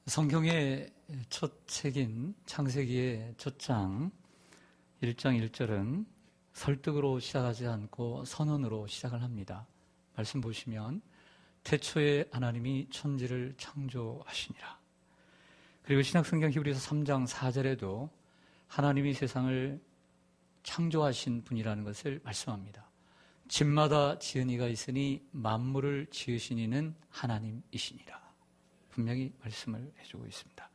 성경의 첫 책인 창세기의 첫 장 1장 1절은 설득으로 시작하지 않고 선언으로 시작을 합니다. 말씀 보시면 태초에 하나님이 천지를 창조하시니라. 그리고 신약성경 히브리서 3장 4절에도 하나님이 세상을 창조하신 분이라는 것을 말씀합니다. 집마다 지은 이가 있으니 만물을 지으신 이는 하나님이시니라. 분명히 말씀을 해주고 있습니다.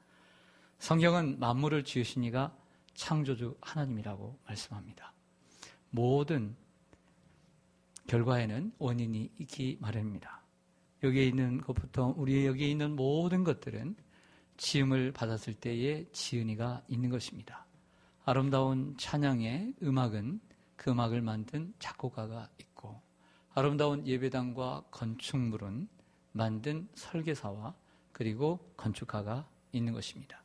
성경은 만물을 지으신 이가 창조주 하나님이라고 말씀합니다. 모든 결과에는 원인이 있기 마련입니다. 여기에 있는 것부터 우리 여기에 있는 모든 것들은 지음을 받았을 때에 지은 이가 있는 것입니다. 아름다운 찬양의 음악은 그 음악을 만든 작곡가가 있고, 아름다운 예배당과 건축물은 만든 설계사와 그리고 건축가가 있는 것입니다.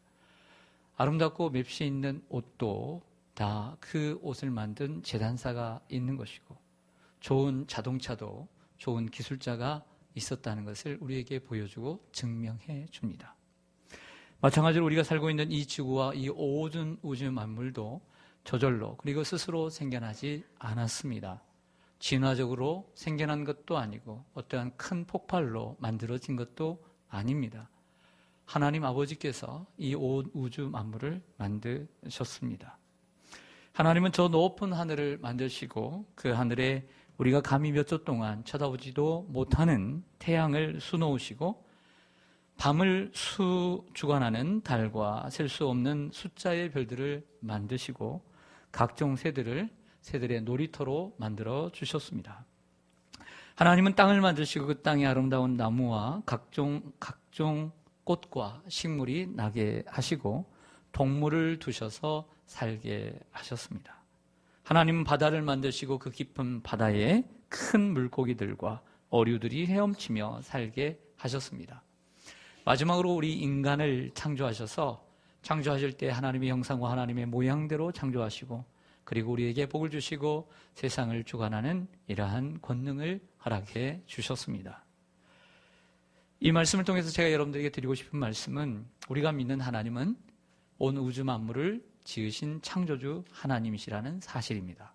아름답고 맵시 있는 옷도 다 그 옷을 만든 제단사가 있는 것이고, 좋은 자동차도 좋은 기술자가 있었다는 것을 우리에게 보여주고 증명해 줍니다. 마찬가지로 우리가 살고 있는 이 지구와 이 모든 우주 만물도 저절로 그리고 스스로 생겨나지 않았습니다. 진화적으로 생겨난 것도 아니고 어떠한 큰 폭발로 만들어진 것도 아닙니다. 하나님 아버지께서 이 온 우주 만물을 만드셨습니다. 하나님은 저 높은 하늘을 만드시고 그 하늘에 우리가 감히 몇 초 동안 쳐다보지도 못하는 태양을 수놓으시고 밤을 주관하는 달과 셀 수 없는 숫자의 별들을 만드시고 각종 새들의 놀이터로 만들어 주셨습니다. 하나님은 땅을 만드시고 그 땅에 아름다운 나무와 각종 꽃과 식물이 나게 하시고 동물을 두셔서 살게 하셨습니다. 하나님은 바다를 만드시고 그 깊은 바다에 큰 물고기들과 어류들이 헤엄치며 살게 하셨습니다. 마지막으로 우리 인간을 창조하셔서 창조하실 때 하나님의 형상과 하나님의 모양대로 창조하시고 그리고 우리에게 복을 주시고 세상을 주관하는 이러한 권능을 허락해 주셨습니다. 이 말씀을 통해서 제가 여러분들에게 드리고 싶은 말씀은 우리가 믿는 하나님은 온 우주 만물을 지으신 창조주 하나님이시라는 사실입니다.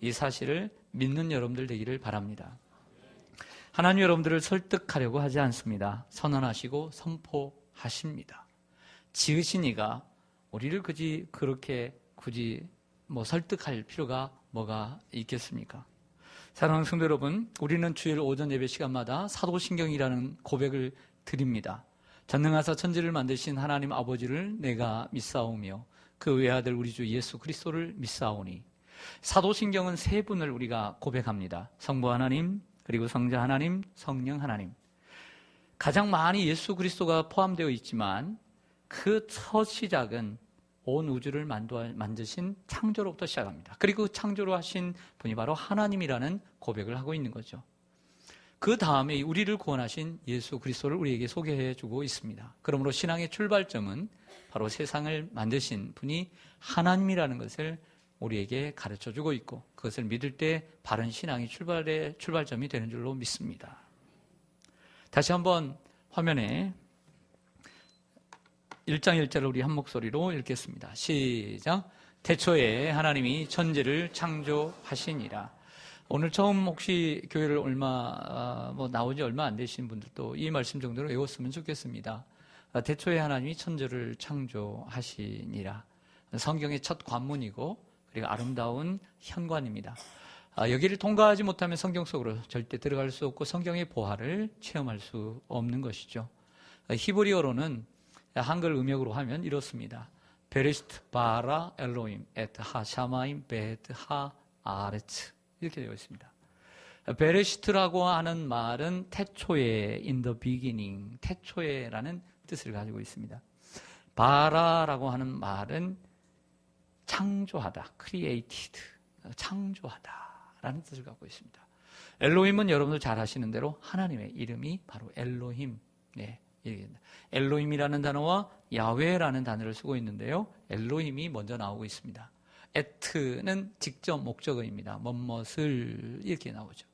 이 사실을 믿는 여러분들 되기를 바랍니다. 하나님 여러분들을 설득하려고 하지 않습니다. 선언하시고 선포하십니다. 지으신 이가 우리를 굳이 설득할 필요가 뭐가 있겠습니까? 사랑하는 성도 여러분, 우리는 주일 오전 예배 시간마다 사도신경이라는 고백을 드립니다. 전능하사 천지를 만드신 하나님 아버지를 내가 믿사오며 그 외아들 우리 주 예수 그리스도를 믿사오니. 사도신경은 세 분을 우리가 고백합니다. 성부 하나님, 그리고 성자 하나님, 성령 하나님. 가장 많이 예수 그리스도가 포함되어 있지만 그 첫 시작은 온 우주를 만드신 창조로부터 시작합니다. 그리고 창조로 하신 분이 바로 하나님이라는 고백을 하고 있는 거죠. 그 다음에 우리를 구원하신 예수 그리스도를 우리에게 소개해 주고 있습니다. 그러므로 신앙의 출발점은 바로 세상을 만드신 분이 하나님이라는 것을 우리에게 가르쳐 주고 있고 그것을 믿을 때 바른 신앙의 출발점이 되는 줄로 믿습니다. 다시 한번 화면에 1장 1절을 우리 한 목소리로 읽겠습니다. 시작. 태초에 하나님이 천지를 창조하시니라. 오늘 처음 혹시 교회를 나온 지 얼마 안 되신 분들도 이 말씀 정도로 외웠으면 좋겠습니다. 태초에 하나님이 천지를 창조하시니라. 성경의 첫 관문이고 그리고 아름다운 현관입니다. 여기를 통과하지 못하면 성경 속으로 절대 들어갈 수 없고 성경의 보화를 체험할 수 없는 것이죠. 히브리어로는 한글 음역으로 하면 이렇습니다. 베레시트 바라 엘로임 에트 하 샤마임 베트 하 아레츠 이렇게 되어 있습니다. 베레시트라고 하는 말은 태초에 in the beginning 태초에라는 뜻을 가지고 있습니다. 바라라고 하는 말은 창조하다, created, 창조하다라는 뜻을 갖고 있습니다. 엘로힘은 여러분들 잘 아시는 대로 하나님의 이름이 바로 엘로힘. 네, 엘로힘이라는 단어와 야훼라는 단어를 쓰고 있는데요. 엘로힘이 먼저 나오고 있습니다. 에트는 직접 목적어입니다. 뭐뭇을 이렇게 나오죠.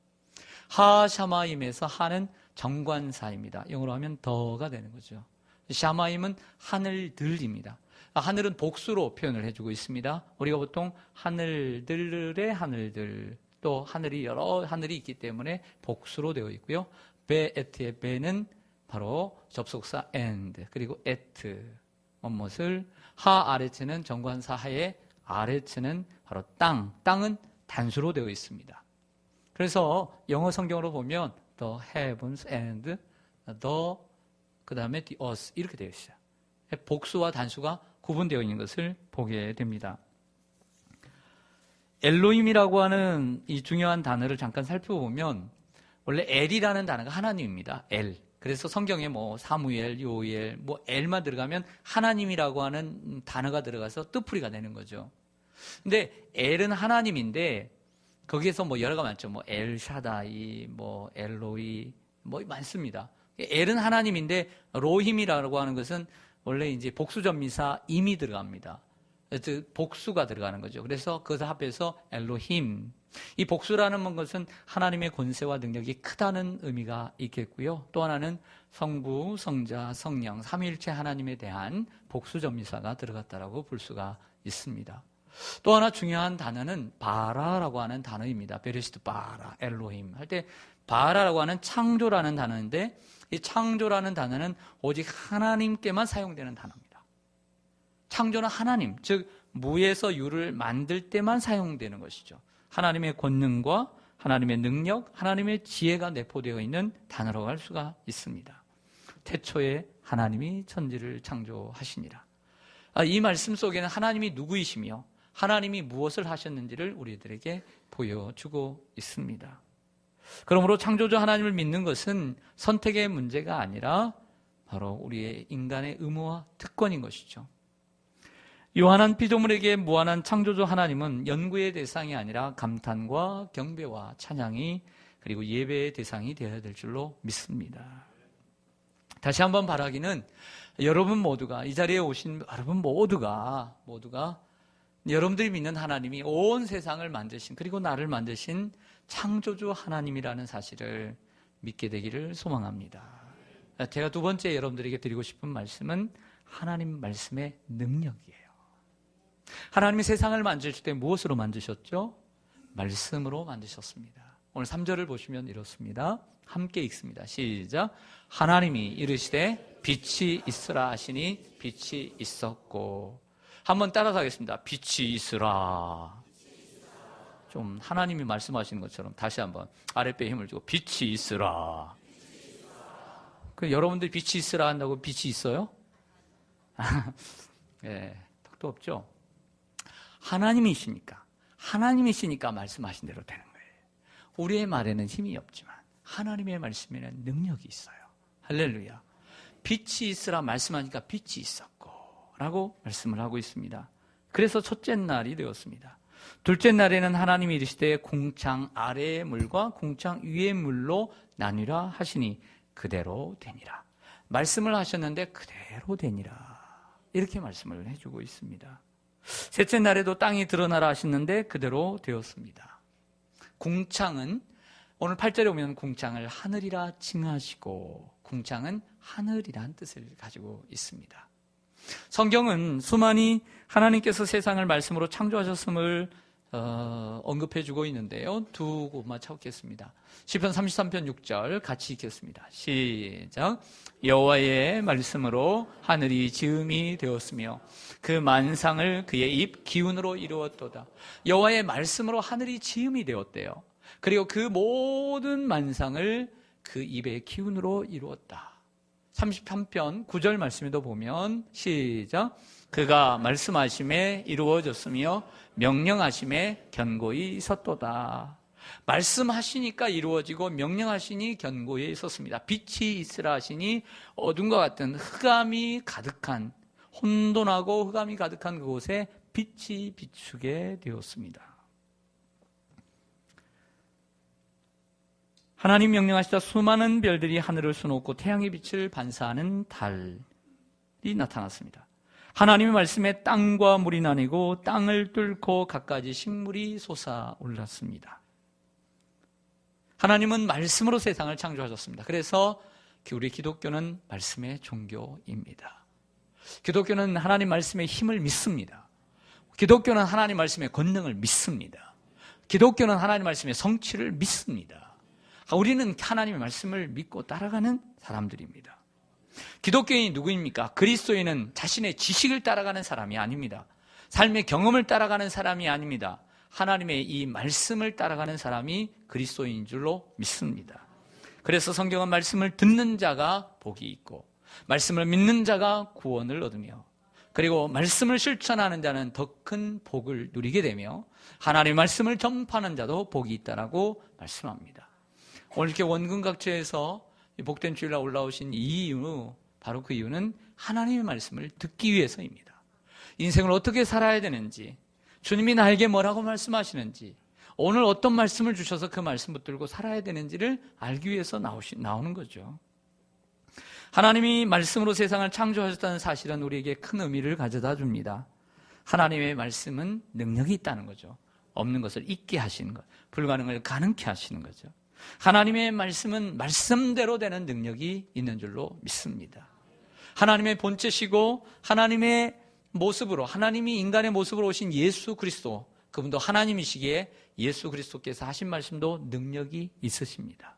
하샤마임에서 하는 정관사입니다. 영어로 하면 더가 되는 거죠. 샤마임은 하늘들입니다. 하늘은 복수로 표현을 해주고 있습니다. 우리가 보통 하늘들의 하늘들, 또 하늘이 여러 하늘이 있기 때문에 복수로 되어 있고요. 베에트의 베는 바로 접속사 and, 그리고 at, 무엇을, 하 아레츠는 정관사 하에, 아레츠는 바로 땅은 단수로 되어 있습니다. 그래서 영어 성경으로 보면 the heavens and the, 그 다음에 the earth 이렇게 되어 있어요. 복수와 단수가 구분되어 있는 것을 보게 됩니다. 엘로힘이라고 하는 이 중요한 단어를 잠깐 살펴보면 원래 엘이라는 단어가 하나님입니다. 엘. 그래서 성경에 뭐 사무엘, 요엘, 뭐 엘만 들어가면 하나님이라고 하는 단어가 들어가서 뜻풀이가 되는 거죠. 근데 엘은 하나님인데 거기에서 뭐 여러 가지 많죠. 뭐 엘샤다이, 뭐 엘로이, 뭐 많습니다. 엘은 하나님인데 로힘이라고 하는 것은 원래 이제 복수전미사 임이 들어갑니다. 복수가 들어가는 거죠. 그래서 그것을 합해서 엘로힘. 이 복수라는 것은 하나님의 권세와 능력이 크다는 의미가 있겠고요. 또 하나는 성부, 성자, 성령, 삼위일체 하나님에 대한 복수전미사가 들어갔다라고 볼 수가 있습니다. 또 하나 중요한 단어는 바라라고 하는 단어입니다. 베레시트 바라, 엘로힘 할 때 바라라고 하는 창조라는 단어인데 이 창조라는 단어는 오직 하나님께만 사용되는 단어입니다. 창조는 하나님, 즉 무에서 유를 만들 때만 사용되는 것이죠. 하나님의 권능과 하나님의 능력, 하나님의 지혜가 내포되어 있는 단어라고 할 수가 있습니다. 태초에 하나님이 천지를 창조하시니라. 이 말씀 속에는 하나님이 누구이시며 하나님이 무엇을 하셨는지를 우리들에게 보여주고 있습니다. 그러므로 창조주 하나님을 믿는 것은 선택의 문제가 아니라 바로 우리의 인간의 의무와 특권인 것이죠. 요한한 피조물에게 무한한 창조주 하나님은 연구의 대상이 아니라 감탄과 경배와 찬양이 그리고 예배의 대상이 되어야 될 줄로 믿습니다. 다시 한번 바라기는 여러분 모두가 이 자리에 오신 여러분 모두가 여러분들이 믿는 하나님이 온 세상을 만드신 그리고 나를 만드신 창조주 하나님이라는 사실을 믿게 되기를 소망합니다. 제가 두 번째 여러분들에게 드리고 싶은 말씀은 하나님 말씀의 능력이에요. 하나님이 세상을 만드실 때 무엇으로 만드셨죠? 말씀으로 만드셨습니다. 오늘 3절을 보시면 이렇습니다. 함께 읽습니다. 시작. 하나님이 이르시되 빛이 있으라 하시니 빛이 있었고. 한번 따라가겠습니다. 빛이 있으라. 좀 하나님이 말씀하시는 것처럼 다시 한번 아랫배에 힘을 주고 빛이 있으라. 그 여러분들이 빛이 있으라 한다고 빛이 있어요? 예, 턱도 없죠. 하나님이시니까 말씀하신 대로 되는 거예요. 우리의 말에는 힘이 없지만 하나님의 말씀에는 능력이 있어요. 할렐루야. 빛이 있으라 말씀하니까 빛이 있었고 라고 말씀을 하고 있습니다. 그래서 첫째 날이 되었습니다. 둘째 날에는 하나님이 이르시되 궁창 아래의 물과 궁창 위의 물로 나뉘라 하시니 그대로 되니라. 말씀을 하셨는데 그대로 되니라. 이렇게 말씀을 해주고 있습니다. 셋째 날에도 땅이 드러나라 하셨는데 그대로 되었습니다. 궁창은 오늘 8절에 오면 궁창을 하늘이라 칭하시고 궁창은 하늘이란 뜻을 가지고 있습니다. 성경은 수많이 하나님께서 세상을 말씀으로 창조하셨음을 언급해주고 있는데요. 두 곳만 찾겠습니다. 시편 33편 6절 같이 읽겠습니다. 시작. 여호와의 말씀으로 하늘이 지음이 되었으며 그 만상을 그의 입 기운으로 이루었도다. 여호와의 말씀으로 하늘이 지음이 되었대요. 그리고 그 모든 만상을 그 입의 기운으로 이루었다. 33편 9절 말씀에도 보면 시작. 그가 말씀하심에 이루어졌으며 명령하심에 견고히 섰도다. 말씀하시니까 이루어지고 명령하시니 견고히 섰습니다. 빛이 있으라 하시니 어둠과 같은 흑암이 가득한 혼돈하고 흑암이 가득한 그곳에 빛이 비추게 되었습니다. 하나님 명령하시자 수많은 별들이 하늘을 수놓고 태양의 빛을 반사하는 달이 나타났습니다. 하나님의 말씀에 땅과 물이 나뉘고 땅을 뚫고 갖가지 식물이 솟아올랐습니다. 하나님은 말씀으로 세상을 창조하셨습니다. 그래서 우리 기독교는 말씀의 종교입니다. 기독교는 하나님 말씀의 힘을 믿습니다. 기독교는 하나님 말씀의 권능을 믿습니다. 기독교는 하나님 말씀의 성취를 믿습니다. 우리는 하나님의 말씀을 믿고 따라가는 사람들입니다. 기독교인이 누구입니까? 그리스도인은 자신의 지식을 따라가는 사람이 아닙니다. 삶의 경험을 따라가는 사람이 아닙니다. 하나님의 이 말씀을 따라가는 사람이 그리스도인인 줄로 믿습니다. 그래서 성경은 말씀을 듣는 자가 복이 있고 말씀을 믿는 자가 구원을 얻으며 그리고 말씀을 실천하는 자는 더 큰 복을 누리게 되며 하나님의 말씀을 전파하는 자도 복이 있다라고 말씀합니다. 오늘 이렇게 원근각처에서 복된 주일날 올라오신 이 이유, 바로 그 이유는 하나님의 말씀을 듣기 위해서입니다. 인생을 어떻게 살아야 되는지, 주님이 나에게 뭐라고 말씀하시는지, 오늘 어떤 말씀을 주셔서 그 말씀 붙들고 살아야 되는지를 알기 위해서 나오는 거죠. 하나님이 말씀으로 세상을 창조하셨다는 사실은 우리에게 큰 의미를 가져다 줍니다. 하나님의 말씀은 능력이 있다는 거죠. 없는 것을 있게 하시는 것, 불가능을 가능케 하시는 거죠. 하나님의 말씀은 말씀대로 되는 능력이 있는 줄로 믿습니다. 하나님의 본체시고 하나님의 모습으로, 하나님이 인간의 모습으로 오신 예수 그리스도, 그분도 하나님이시기에 예수 그리스도께서 하신 말씀도 능력이 있으십니다.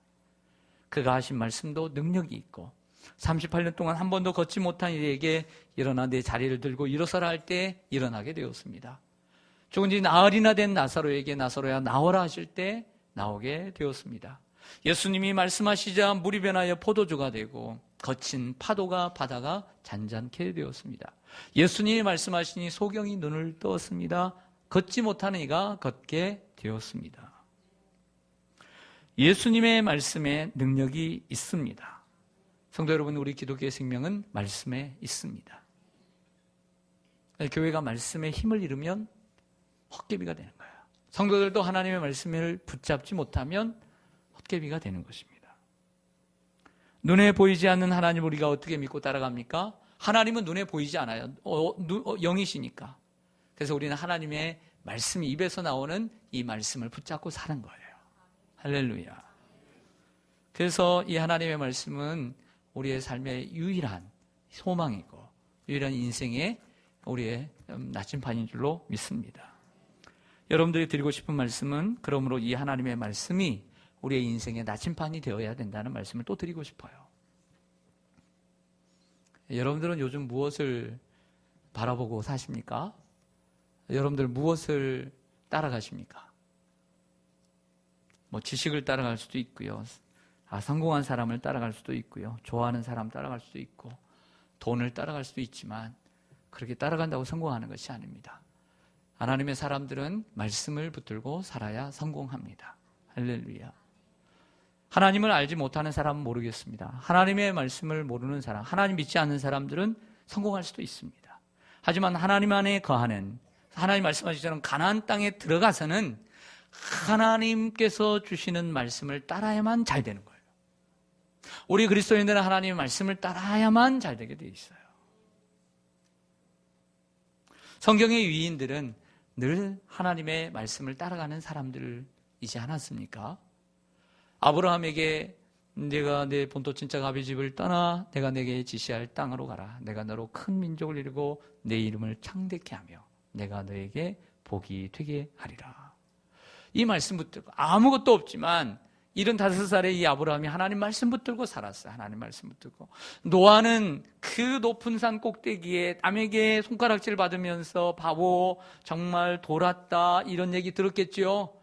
그가 하신 말씀도 능력이 있고 38년 동안 한 번도 걷지 못한 이에게 일어나 내 자리를 들고 일어서라 할 때 일어나게 되었습니다. 죽은 지 나흘이나 된 나사로에게 나사로야 나오라 하실 때 나오게 되었습니다. 예수님이 말씀하시자 물이 변하여 포도주가 되고 거친 파도가 바다가 잔잔케 되었습니다. 예수님이 말씀하시니 소경이 눈을 떴습니다. 걷지 못하는 이가 걷게 되었습니다. 예수님의 말씀에 능력이 있습니다. 성도 여러분, 우리 기독교의 생명은 말씀에 있습니다. 교회가 말씀의 힘을 잃으면 헛개비가 되는 거예요. 성도들도 하나님의 말씀을 붙잡지 못하면 헛개비가 되는 것입니다. 눈에 보이지 않는 하나님을 우리가 어떻게 믿고 따라갑니까? 하나님은 눈에 보이지 않아요. 영이시니까. 그래서 우리는 하나님의 말씀이 입에서 나오는 이 말씀을 붙잡고 사는 거예요. 할렐루야. 그래서 이 하나님의 말씀은 우리의 삶의 유일한 소망이고 유일한 인생의 우리의 나침반인 줄로 믿습니다. 여러분들이 드리고 싶은 말씀은 그러므로 이 하나님의 말씀이 우리의 인생의 나침반이 되어야 된다는 말씀을 또 드리고 싶어요. 여러분들은 요즘 무엇을 바라보고 사십니까? 여러분들 무엇을 따라가십니까? 지식을 따라갈 수도 있고요. 성공한 사람을 따라갈 수도 있고요. 좋아하는 사람 따라갈 수도 있고 돈을 따라갈 수도 있지만 그렇게 따라간다고 성공하는 것이 아닙니다. 하나님의 사람들은 말씀을 붙들고 살아야 성공합니다. 할렐루야. 하나님을 알지 못하는 사람은 모르겠습니다. 하나님의 말씀을 모르는 사람, 하나님 믿지 않는 사람들은 성공할 수도 있습니다. 하지만 하나님 안에 거하는, 하나님 말씀하시처럼 가나안 땅에 들어가서는 하나님께서 주시는 말씀을 따라야만 잘 되는 거예요. 우리 그리스도인들은 하나님의 말씀을 따라야만 잘 되게 되어 있어요. 성경의 위인들은 늘 하나님의 말씀을 따라가는 사람들이지 않았습니까? 아브라함에게 내가 내 본토 친척 아비 집을 떠나 내가 내게 지시할 땅으로 가라. 내가 너로 큰 민족을 이루고 내 이름을 창대케 하며 내가 너에게 복이 되게 하리라. 이 말씀 붙들고 아무것도 없지만 75살의 이 아브라함이 하나님 말씀 붙들고 살았어요. 하나님 말씀 붙들고. 노아는 그 높은 산 꼭대기에 남에게 손가락질 받으면서 바보 정말 돌았다 이런 얘기 들었겠죠.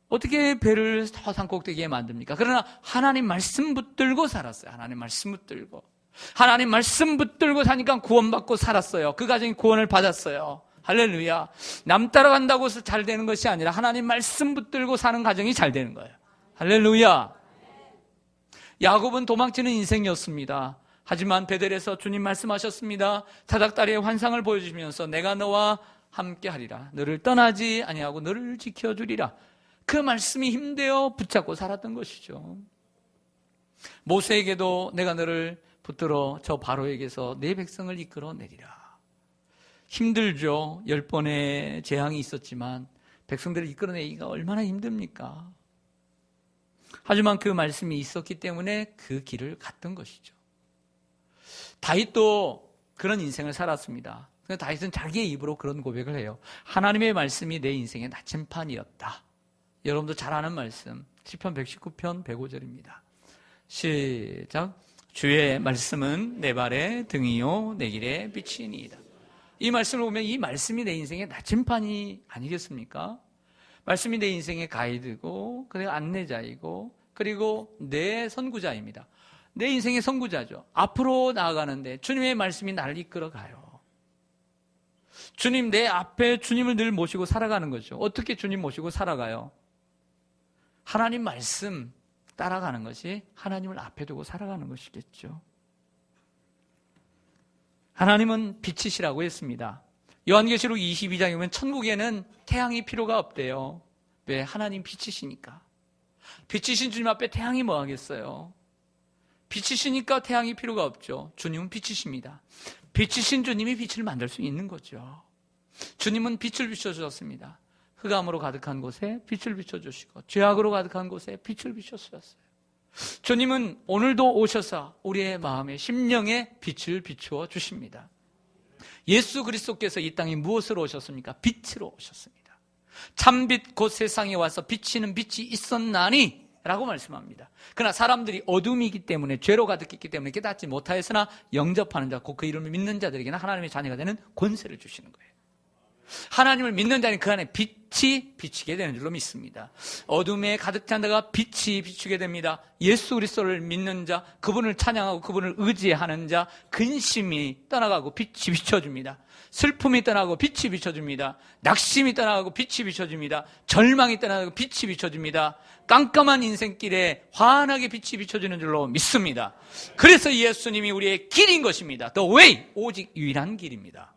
어떻게 배를 저 산 꼭대기에 만듭니까? 그러나 하나님 말씀 붙들고 살았어요. 하나님 말씀 붙들고. 하나님 말씀 붙들고 사니까 구원받고 살았어요. 그 가정이 구원을 받았어요. 할렐루야. 남 따라간다고 해서 잘 되는 것이 아니라 하나님 말씀 붙들고 사는 가정이 잘 되는 거예요. 할렐루야. 야곱은 도망치는 인생이었습니다. 하지만 베델에서 주님 말씀하셨습니다. 사닥다리의 환상을 보여주시면서 내가 너와 함께 하리라. 너를 떠나지 아니하고 너를 지켜주리라. 그 말씀이 힘되어 붙잡고 살았던 것이죠. 모세에게도 내가 너를 붙들어 저 바로에게서 내 백성을 이끌어내리라. 힘들죠. 10번의 재앙이 있었지만 백성들을 이끌어내기가 얼마나 힘듭니까? 하지만 그 말씀이 있었기 때문에 그 길을 갔던 것이죠. 다윗도 그런 인생을 살았습니다. 다윗은 자기의 입으로 그런 고백을 해요. 하나님의 말씀이 내 인생의 나침판이었다. 여러분도 잘 아는 말씀, 시편 119편 105절입니다. 시작. 주의 말씀은 내 발의 등이요 내 길의 빛이니이다. 이 말씀을 보면 이 말씀이 내 인생의 나침판이 아니겠습니까? 말씀이 내 인생의 가이드고, 그리고 안내자이고, 그리고 내 선구자입니다. 내 인생의 선구자죠. 앞으로 나아가는데 주님의 말씀이 나를 이끌어가요. 주님, 내 앞에 주님을 늘 모시고 살아가는 거죠. 어떻게 주님 모시고 살아가요? 하나님 말씀 따라가는 것이 하나님을 앞에 두고 살아가는 것이겠죠. 하나님은 빛이시라고 했습니다. 요한계시록 22장에 보면 천국에는 태양이 필요가 없대요. 왜? 하나님 빛이시니까. 빛이신 주님 앞에 태양이 뭐 하겠어요? 빛이시니까 태양이 필요가 없죠. 주님은 빛이십니다. 빛이신 주님이 빛을 만들 수 있는 거죠. 주님은 빛을 비춰주셨습니다. 흑암으로 가득한 곳에 빛을 비춰주시고 죄악으로 가득한 곳에 빛을 비춰주셨어요. 주님은 오늘도 오셔서 우리의 마음에 심령에 빛을 비추어 주십니다. 예수 그리스도께서 이 땅에 무엇으로 오셨습니까? 빛으로 오셨습니다. 참빛 곧 세상에 와서 비치는 빛이 있었나니 라고 말씀합니다. 그러나 사람들이 어둠이기 때문에 죄로 가득했기 때문에 깨닫지 못하였으나 영접하는 자 곧 그 이름을 믿는 자들에게는 하나님의 자녀가 되는 권세를 주시는 거예요. 하나님을 믿는 자는 그 안에 빛이 비치게 되는 줄로 믿습니다. 어둠에 가득 찬 자가 빛이 비추게 됩니다. 예수 그리스도를 믿는 자, 그분을 찬양하고 그분을 의지하는 자, 근심이 떠나가고 빛이 비춰줍니다. 슬픔이 떠나고 빛이 비춰줍니다. 낙심이 떠나가고 빛이 비춰줍니다. 절망이 떠나가고 빛이 비춰줍니다. 깜깜한 인생길에 환하게 빛이 비춰주는 줄로 믿습니다. 그래서 예수님이 우리의 길인 것입니다. The way, 오직 유일한 길입니다.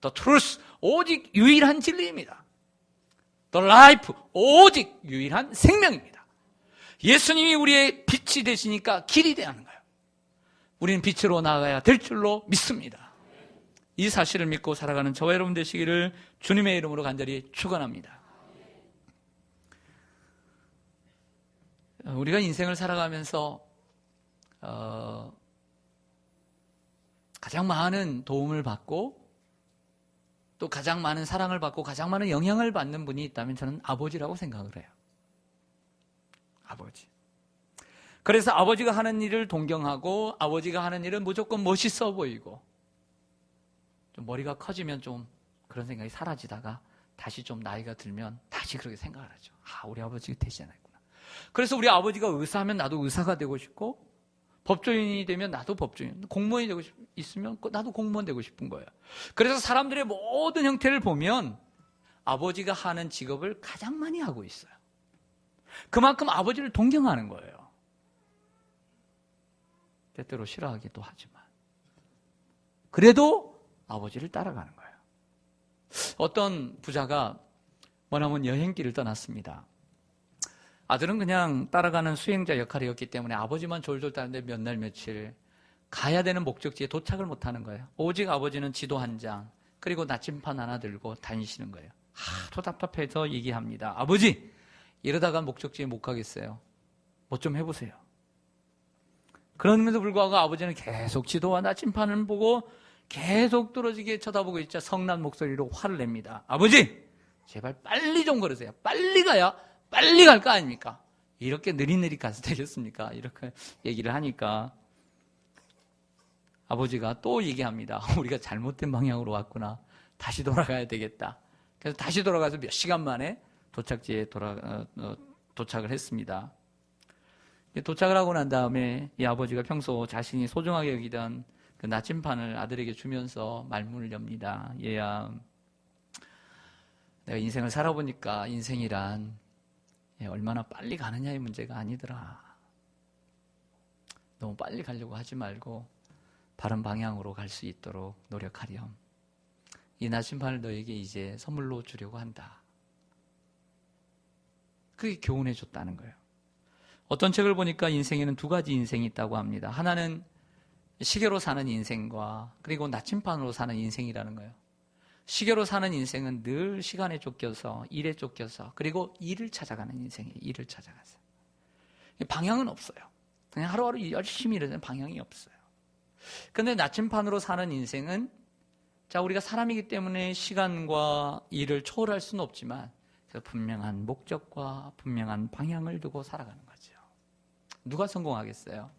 The truth, 오직 유일한 진리입니다. The life, 오직 유일한 생명입니다. 예수님이 우리의 빛이 되시니까 길이 되는 거예요. 우리는 빛으로 나아가야 될 줄로 믿습니다. 이 사실을 믿고 살아가는 저와 여러분 되시기를 주님의 이름으로 간절히 축원합니다. 우리가 인생을 살아가면서 가장 많은 도움을 받고 또 가장 많은 사랑을 받고 가장 많은 영향을 받는 분이 있다면 저는 아버지라고 생각을 해요. 아버지. 그래서 아버지가 하는 일을 동경하고 아버지가 하는 일은 무조건 멋있어 보이고 좀 머리가 커지면 좀 그런 생각이 사라지다가 다시 좀 나이가 들면 다시 그렇게 생각을 하죠. 아, 우리 아버지가 되지 않았구나. 그래서 우리 아버지가 의사하면 나도 의사가 되고 싶고 법조인이 되면 나도 법조인, 공무원이 되고 있으면 나도 공무원 되고 싶은 거예요. 그래서 사람들의 모든 형태를 보면 아버지가 하는 직업을 가장 많이 하고 있어요. 그만큼 아버지를 동경하는 거예요. 때때로 싫어하기도 하지만 그래도 아버지를 따라가는 거예요. 어떤 부자가 머나먼 여행길을 떠났습니다. 아들은 그냥 따라가는 수행자 역할이었기 때문에 아버지만 졸졸 따르는데 몇 날 며칠 가야 되는 목적지에 도착을 못하는 거예요. 오직 아버지는 지도 한 장 그리고 나침판 하나 들고 다니시는 거예요. 하도 답답해서 얘기합니다. 아버지, 이러다가 목적지에 못 가겠어요. 뭐 좀 해보세요. 그럼에도 불구하고 아버지는 계속 지도와 나침판을 보고 계속 떨어지게 쳐다보고 있자 성난 목소리로 화를 냅니다. 아버지, 제발 빨리 좀 걸으세요. 빨리 가야 빨리 갈 거 아닙니까? 이렇게 느릿느릿 가서 되겠습니까? 이렇게 얘기를 하니까 아버지가 또 얘기합니다. 우리가 잘못된 방향으로 왔구나. 다시 돌아가야 되겠다. 그래서 다시 돌아가서 몇 시간 만에 도착지에 도착을 했습니다. 도착을 하고 난 다음에 이 아버지가 평소 자신이 소중하게 여기던 그 나침판을 아들에게 주면서 말문을 엽니다. 얘야, 내가 인생을 살아보니까 인생이란 얼마나 빨리 가느냐의 문제가 아니더라. 너무 빨리 가려고 하지 말고 바른 방향으로 갈 수 있도록 노력하렴. 이 나침판을 너에게 이제 선물로 주려고 한다. 그게 교훈해 줬다는 거예요. 어떤 책을 보니까 인생에는 두 가지 인생이 있다고 합니다. 하나는 시계로 사는 인생과 그리고 나침판으로 사는 인생이라는 거예요. 시계로 사는 인생은 늘 시간에 쫓겨서 일에 쫓겨서 그리고 일을 찾아가는 인생이에요. 일을 찾아가서. 방향은 없어요. 그냥 하루하루 열심히 일하는 방향이 없어요. 그런데 나침반으로 사는 인생은 자, 우리가 사람이기 때문에 시간과 일을 초월할 수는 없지만 분명한 목적과 분명한 방향을 두고 살아가는 거죠. 누가 성공하겠어요?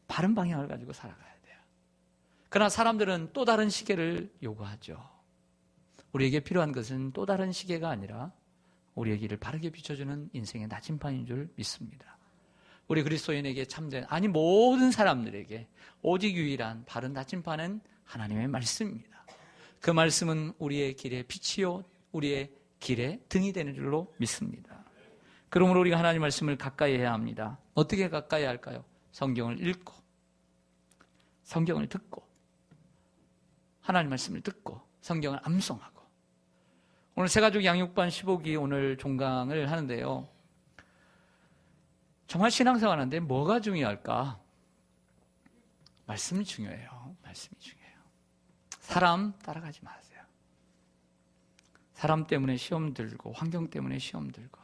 바른 방향을 가지고 살아가야 돼요. 그러나 사람들은 또 다른 시계를 요구하죠. 우리에게 필요한 것은 또 다른 시계가 아니라 우리의 길을 바르게 비춰주는 인생의 나침반인 줄 믿습니다. 우리 그리스도인에게 참된, 아니 모든 사람들에게 오직 유일한 바른 나침반은 하나님의 말씀입니다. 그 말씀은 우리의 길의 빛이요 우리의 길의 등이 되는 줄로 믿습니다. 그러므로 우리가 하나님 말씀을 가까이 해야 합니다. 어떻게 가까이 할까요? 성경을 읽고 성경을 듣고 하나님 말씀을 듣고 성경을 암송하고. 오늘 새가족 양육반 15기 오늘 종강을 하는데요. 정말 신앙생활하는데 뭐가 중요할까? 말씀이 중요해요. 말씀이 중요해요. 사람 따라가지 마세요. 사람 때문에 시험 들고 환경 때문에 시험 들고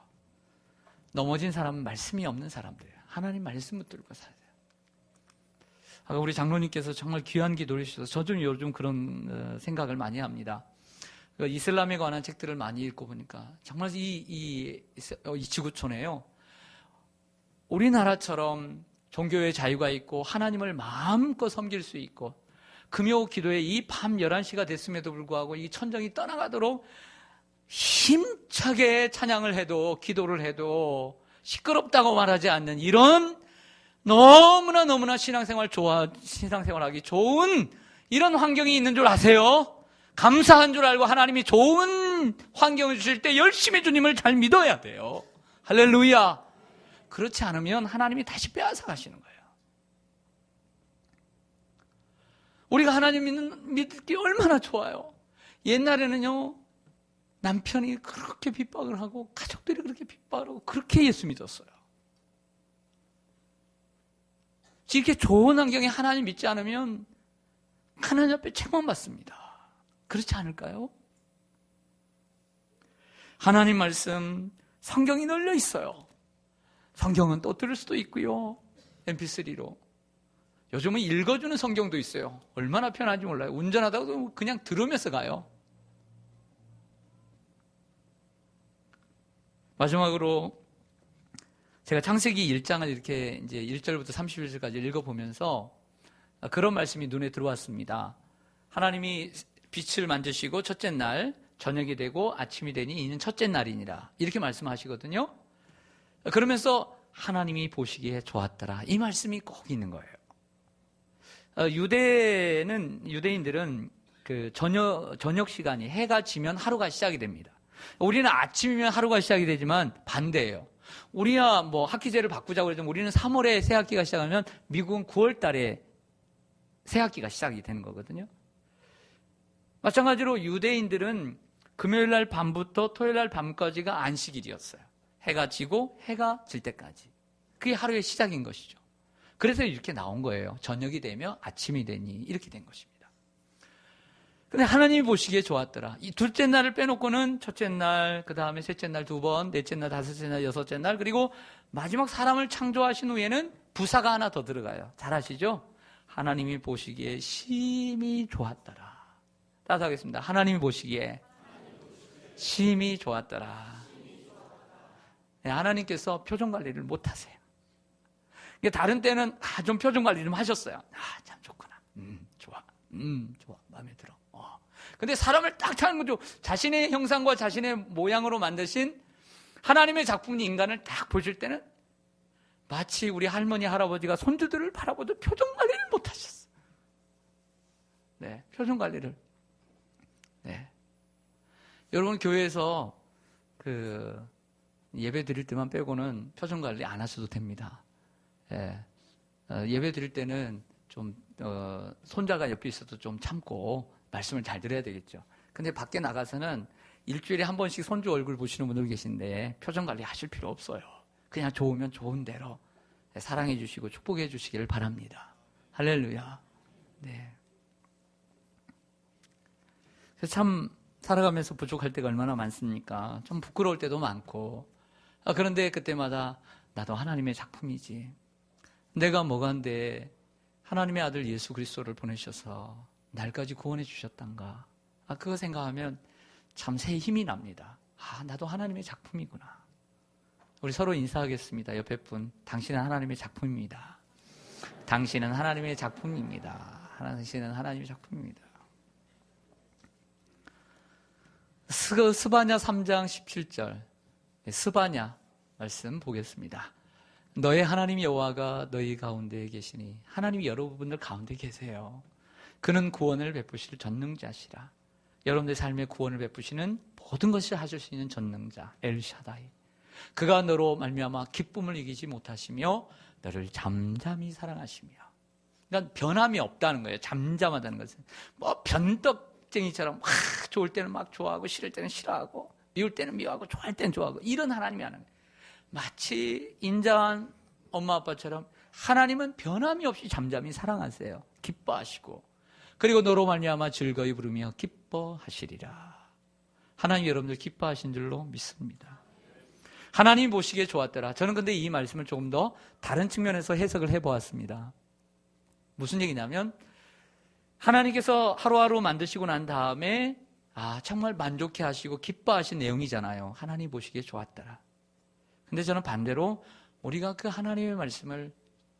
넘어진 사람은 말씀이 없는 사람들이에요. 하나님 말씀 붙들고 살아야 돼요. 아까 우리 장로님께서 정말 귀한 기도를 해주셔서 저도 요즘 그런 생각을 많이 합니다. 이슬람에 관한 책들을 많이 읽고 보니까 정말 이 지구촌에요. 우리나라처럼 종교의 자유가 있고 하나님을 마음껏 섬길 수 있고 금요 기도에 이 밤 11시가 됐음에도 불구하고 이 천정이 떠나가도록 힘차게 찬양을 해도 기도를 해도 시끄럽다고 말하지 않는 이런 너무나 신앙생활하기 좋은 이런 환경이 있는 줄 아세요? 감사한 줄 알고 하나님이 좋은 환경을 주실 때 열심히 주님을 잘 믿어야 돼요. 할렐루야. 그렇지 않으면 하나님이 다시 빼앗아 가시는 거예요. 우리가 하나님 믿을 게 얼마나 좋아요. 옛날에는요, 남편이 그렇게 핍박을 하고 가족들이 그렇게 핍박을 하고 그렇게 예수 믿었어요. 이렇게 좋은 환경에 하나님 믿지 않으면 하나님 앞에 책망받습니다. 그렇지 않을까요? 하나님 말씀 성경이 널려 있어요. 성경은 또 들을 수도 있고요. mp3로. 요즘은 읽어주는 성경도 있어요. 얼마나 편한지 몰라요. 운전하다가도 그냥 들으면서 가요. 마지막으로 제가 창세기 1장을 이렇게 이제 1절부터 31절까지 읽어보면서 그런 말씀이 눈에 들어왔습니다. 하나님이 빛을 만드시고 첫째 날 저녁이 되고 아침이 되니 이는 첫째 날이니라 이렇게 말씀하시거든요. 그러면서 하나님이 보시기에 좋았더라 이 말씀이 꼭 있는 거예요. 유대인들은 그 저녁 시간이 해가 지면 하루가 시작이 됩니다. 우리는 아침이면 하루가 시작이 되지만 반대예요. 우리야 뭐 학기제를 바꾸자고 그러지만 우리는 3월에 새 학기가 시작하면 미국은 9월 달에 새 학기가 시작이 되는 거거든요. 마찬가지로 유대인들은 금요일 날 밤부터 토요일 날 밤까지가 안식일이었어요. 해가 지고 해가 질 때까지. 그게 하루의 시작인 것이죠. 그래서 이렇게 나온 거예요. 저녁이 되며 아침이 되니 이렇게 된 것입니다. 근데 하나님이 보시기에 좋았더라. 이 둘째 날을 빼놓고는 첫째 날, 그 다음에 셋째 날 2번, 넷째 날, 다섯째 날, 여섯째 날, 그리고 마지막 사람을 창조하신 후에는 부사가 하나 더 들어가요. 잘 아시죠? 하나님이 보시기에 심히 좋았더라. 따라서 하겠습니다. 하나님이 보시기에 심히 좋았더라. 네, 하나님께서 표정 관리를 못 하세요. 다른 때는 좀 표정 관리 좀 하셨어요. 참 좋구나. 좋아. 좋아. 마음에 들어. 근데 사람을 딱 찾는 거죠. 자신의 형상과 자신의 모양으로 만드신 하나님의 작품인 인간을 딱 보실 때는 마치 우리 할머니, 할아버지가 손주들을 바라보듯 표정 관리를 못 하셨어요. 네, 표정 관리를. 네. 여러분, 교회에서 예배 드릴 때만 빼고는 표정 관리 안 하셔도 됩니다. 예. 예배 드릴 때는 좀, 손자가 옆에 있어도 좀 참고 말씀을 잘 들어야 되겠죠. 근데 밖에 나가서는 일주일에 한 번씩 손주 얼굴 보시는 분들 계신데 표정 관리 하실 필요 없어요. 그냥 좋으면 좋은 대로 사랑해 주시고 축복해 주시기를 바랍니다. 할렐루야. 네. 그래서 참 살아가면서 부족할 때가 얼마나 많습니까? 좀 부끄러울 때도 많고. 그런데 그때마다 나도 하나님의 작품이지. 내가 뭐간데 하나님의 아들 예수 그리스도를 보내셔서 날까지 구원해 주셨단가. 그거 생각하면 참 새 힘이 납니다. 나도 하나님의 작품이구나. 우리 서로 인사하겠습니다. 옆에 분, 당신은 하나님의 작품입니다. 당신은 하나님의 작품입니다. 당신은 하나님의 작품입니다. 스바냐 3장 17절 스바냐 말씀 보겠습니다. 너의 하나님 여호와가 너희 가운데 계시니 하나님이 여러분들 가운데 계세요. 그는 구원을 베푸실 전능자시라. 여러분들의 삶에 구원을 베푸시는 모든 것을 하실 수 있는 전능자 엘샤다이. 그가 너로 말미암아 기쁨을 이기지 못하시며 너를 잠잠히 사랑하시며. 그러니까 변함이 없다는 거예요. 잠잠하다는 것은 변덕쟁이처럼 막 좋을 때는 막 좋아하고 싫을 때는 싫어하고 미울 때는 미워하고 좋아할 때는 좋아하고 이런 하나님이 하는 거예요. 마치 인자한 엄마 아빠처럼 하나님은 변함이 없이 잠잠히 사랑하세요. 기뻐하시고 그리고 너로 말미암아 즐거이 부르며 기뻐하시리라. 하나님 여러분들 기뻐하신 줄로 믿습니다. 하나님 보시기에 좋았더라. 저는 근데 이 말씀을 조금 더 다른 측면에서 해석을 해보았습니다. 무슨 얘기냐면 하나님께서 하루하루 만드시고 난 다음에 정말 만족해 하시고 기뻐하신 내용이잖아요. 하나님 보시기에 좋았더라. 근데 저는 반대로 우리가 그 하나님의 말씀을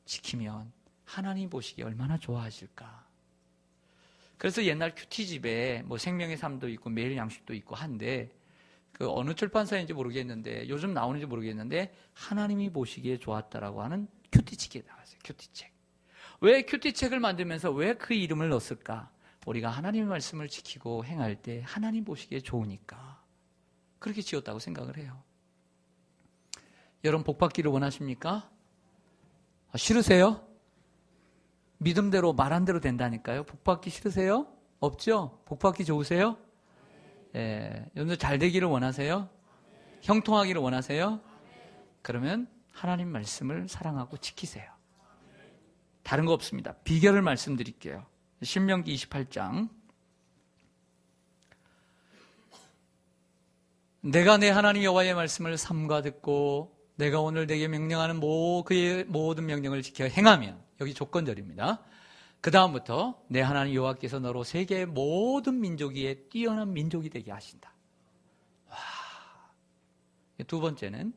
지키면 하나님 보시기에 얼마나 좋아하실까. 그래서 옛날 큐티집에 생명의 삶도 있고 매일 양식도 있고 한데 그 어느 출판사인지 모르겠는데 요즘 나오는지 모르겠는데 하나님이 보시기에 좋았다라고 하는 큐티책이 나왔어요. 큐티책. 왜 큐티책을 만들면서 왜 그 이름을 넣었을까? 우리가 하나님의 말씀을 지키고 행할 때 하나님 보시기에 좋으니까 그렇게 지었다고 생각을 해요. 여러분 복 받기를 원하십니까? 싫으세요? 믿음대로 말한 대로 된다니까요. 복 받기 싫으세요? 없죠? 복 받기 좋으세요? 여러분들 잘 되기를 원하세요? 형통하기를 원하세요? 그러면 하나님 말씀을 사랑하고 지키세요. 다른 거 없습니다. 비결을 말씀드릴게요. 신명기 28장. 내가 내 하나님 여호와의 말씀을 삼가 듣고 내가 오늘 내게 명령하는 그의 모든 명령을 지켜 행하면, 여기 조건절입니다. 그 다음부터 내 하나님 여호와께서 너로 세계의 모든 민족 위에 뛰어난 민족이 되게 하신다. 두 번째는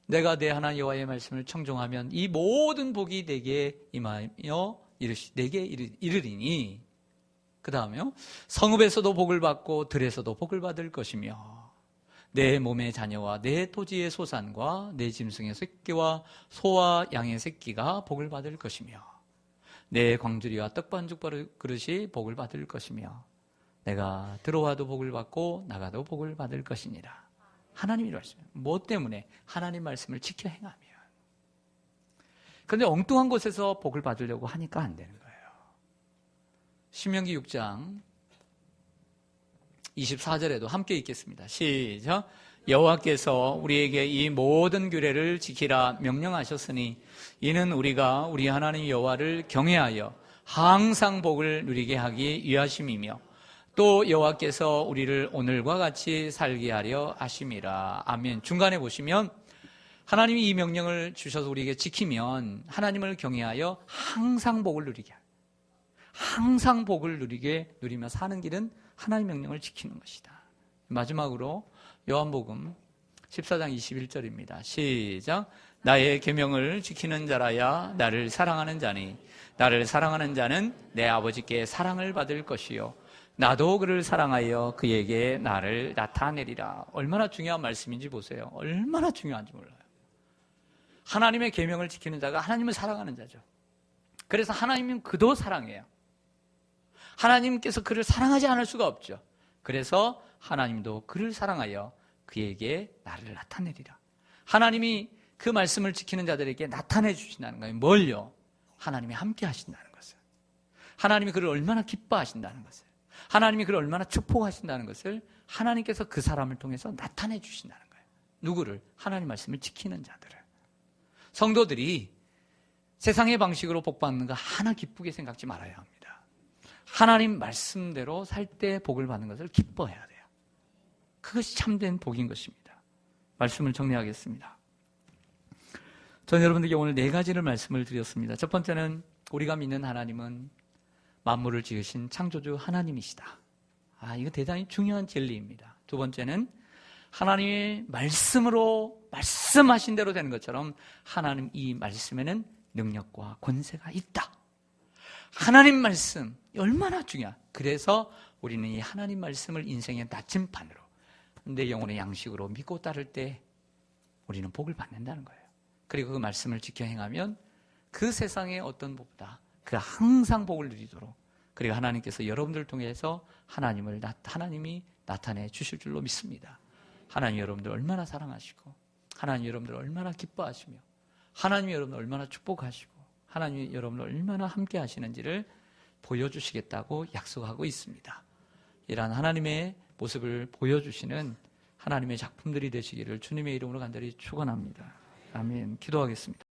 내가 내 하나님 여호와의 말씀을 청종하면 이 모든 복이 내게 임하여 내게 이르리니. 그 다음에요. 성읍에서도 복을 받고 들에서도 복을 받을 것이며 내 몸의 자녀와 내 토지의 소산과 내 짐승의 새끼와 소와 양의 새끼가 복을 받을 것이며 내 광주리와 떡반죽 그릇이 복을 받을 것이며 내가 들어와도 복을 받고 나가도 복을 받을 것이니라. 하나님이 말씀해요. 뭐 때문에? 하나님 말씀을 지켜 행하면. 그런데 엉뚱한 곳에서 복을 받으려고 하니까 안 되는 거예요. 신명기 6장 24절에도 함께 읽겠습니다. 시작. 여호와께서 우리에게 이 모든 규례를 지키라 명령하셨으니 이는 우리가 우리 하나님 여호와를 경외하여 항상 복을 누리게 하기 위하심이며 또 여호와께서 우리를 오늘과 같이 살게 하려 하심이라. 아멘. 중간에 보시면 하나님이 이 명령을 주셔서 우리에게 지키면 하나님을 경외하여 항상 복을 누리게 하여 항상 복을 누리며 사는 길은 하나님 명령을 지키는 것이다. 마지막으로 요한복음 14장 21절입니다. 시작. 나의 계명을 지키는 자라야 나를 사랑하는 자니 나를 사랑하는 자는 내 아버지께 사랑을 받을 것이요 나도 그를 사랑하여 그에게 나를 나타내리라. 얼마나 중요한 말씀인지 보세요. 얼마나 중요한지 몰라요. 하나님의 계명을 지키는 자가 하나님을 사랑하는 자죠. 그래서 하나님은 그도 사랑해요. 하나님께서 그를 사랑하지 않을 수가 없죠. 그래서 하나님도 그를 사랑하여 그에게 나를 나타내리라. 하나님이 그 말씀을 지키는 자들에게 나타내 주신다는 거예요. 뭘요? 하나님이 함께 하신다는 것을. 하나님이 그를 얼마나 기뻐하신다는 것을. 하나님이 그를 얼마나 축복하신다는 것을 하나님께서 그 사람을 통해서 나타내 주신다는 거예요. 누구를? 하나님 말씀을 지키는 자들을. 성도들이 세상의 방식으로 복받는 거 하나 기쁘게 생각지 말아야 합니다. 하나님 말씀대로 살 때 복을 받는 것을 기뻐해야 돼요. 그것이 참된 복인 것입니다. 말씀을 정리하겠습니다. 저는 여러분들에게 오늘 4가지를 말씀을 드렸습니다. 첫 번째는 우리가 믿는 하나님은 만물을 지으신 창조주 하나님이시다. 이거 대단히 중요한 진리입니다. 두 번째는 하나님의 말씀으로 말씀하신 대로 되는 것처럼 하나님 이 말씀에는 능력과 권세가 있다. 하나님 말씀 얼마나 중요한. 그래서 우리는 이 하나님 말씀을 인생의 나침반으로 내 영혼의 양식으로 믿고 따를 때 우리는 복을 받는다는 거예요. 그리고 그 말씀을 지켜 행하면 그 세상의 어떤 복보다 그 항상 복을 누리도록, 그리고 하나님께서 여러분들을 통해서 하나님이 나타내 주실 줄로 믿습니다. 하나님 여러분들 얼마나 사랑하시고, 하나님 여러분들 얼마나 기뻐하시며, 하나님 여러분들 얼마나 축복하시고, 하나님 여러분들 얼마나 함께 하시는지를 보여주시겠다고 약속하고 있습니다. 이러한 하나님의 모습을 보여주시는 하나님의 작품들이 되시기를 주님의 이름으로 간절히 축원합니다. 아멘. 기도하겠습니다.